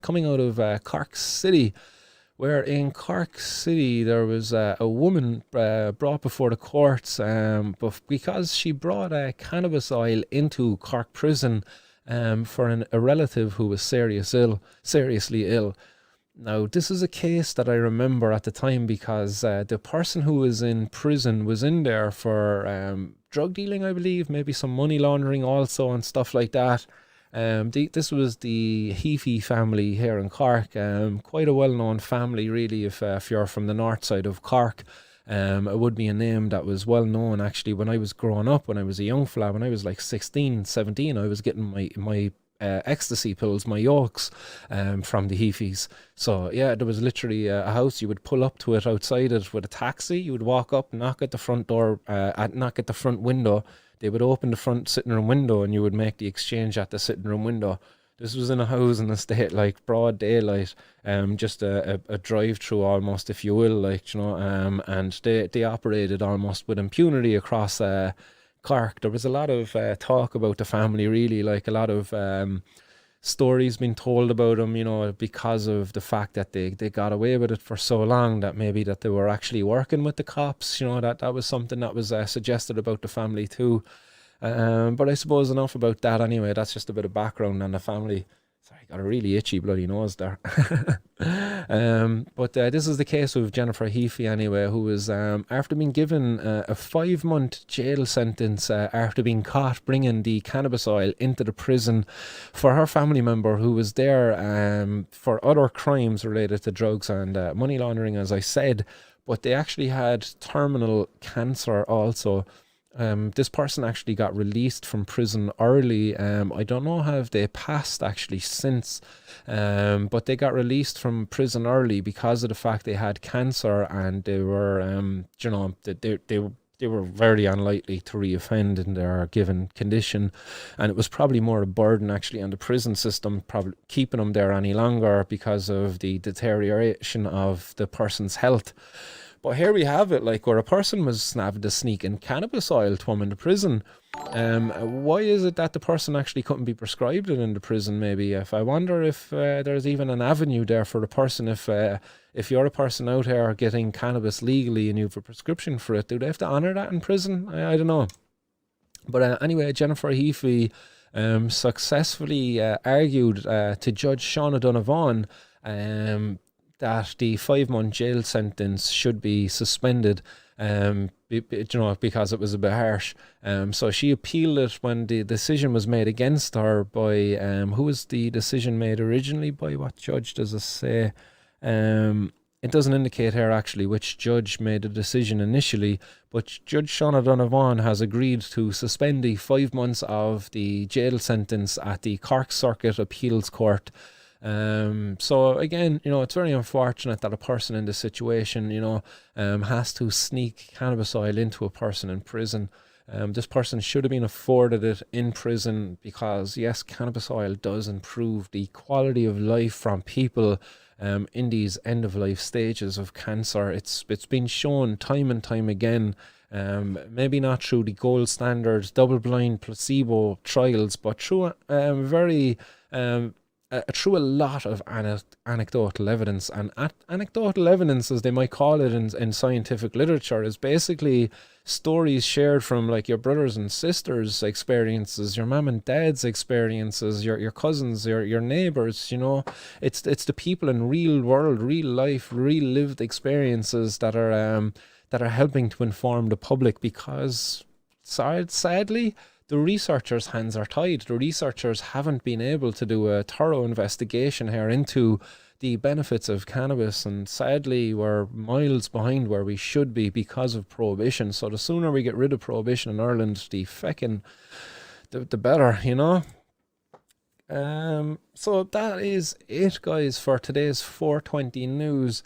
coming out of Cork City, where in Cork City there was a woman brought before the courts, but because she brought cannabis oil into Cork prison for a relative who was seriously ill. Now, this is a case that I remember at the time because the person who was in prison was in there for drug dealing, I believe, maybe some money laundering also and stuff like that. This was the Heafy family here in Cork, quite a well-known family, really, if you're from the north side of Cork. It would be a name that was well known actually when I was growing up, when I was a young fella, when I was like 16, 17, I was getting my ecstasy pills, my yokes, from the Heafies. So yeah, there was literally a house. You would pull up to it outside it with a taxi. You would walk up, knock at the front door, knock at the front window. They would open the front sitting room window, and you would make the exchange at the sitting room window. This was in a housing estate, like broad daylight, just a drive through almost, if you will, like, and they operated almost with impunity across Clark. There was a lot of talk about the family, really, like a lot of stories being told about them, because of the fact that they got away with it for so long, that maybe that they were actually working with the cops, that was something that was suggested about the family too. But I suppose enough about that anyway. That's just a bit of background on the family. Sorry, got a really itchy bloody nose there. But this is the case of Jennifer Heafy anyway, who was, after being given a 5-month jail sentence after being caught bringing the cannabis oil into the prison for her family member who was there for other crimes related to drugs and money laundering, as I said, but they actually had terminal cancer also. This person actually got released from prison early. I don't know how they passed actually since, but they got released from prison early because of the fact they had cancer, and they were, they were very unlikely to reoffend in their given condition, and it was probably more a burden actually on the prison system, probably keeping them there any longer because of the deterioration of the person's health. But here we have it, like, where a person was snapped to sneaking cannabis oil to him in the prison. Why is it that the person actually couldn't be prescribed it in the prison, maybe? If I wonder if there's even an avenue there for the person, if you're a person out here getting cannabis legally and you have a prescription for it, do they have to honour that in prison? I don't know. But anyway, Jennifer Heafy successfully argued to Judge Sean O'Donovan that the 5-month jail sentence should be suspended, because it was a bit harsh. So she appealed it when the decision was made against her by, who was the decision made originally by? What judge does it say? It doesn't indicate here actually which judge made the decision initially, but Judge Sean O'Donovan has agreed to suspend the 5 months of the jail sentence at the Cork Circuit Appeals Court. So again, it's very unfortunate that a person in this situation, has to sneak cannabis oil into a person in prison. This person should have been afforded it in prison because, yes, cannabis oil does improve the quality of life from people in these end-of-life stages of cancer. It's been shown time and time again, maybe not through the gold standard double-blind placebo trials, but through through a lot of anecdotal evidence. And anecdotal evidence, as they might call it in scientific literature, is basically stories shared from like your brothers and sisters' experiences, your mum and dad's experiences, your cousins, your neighbours. It's the people in real world, real life, real lived experiences that are helping to inform the public, because sadly the researchers' hands are tied. The researchers haven't been able to do a thorough investigation here into the benefits of cannabis, and sadly we're miles behind where we should be because of prohibition. So the sooner we get rid of prohibition in Ireland, the better, So that is it, guys, for today's 420 news.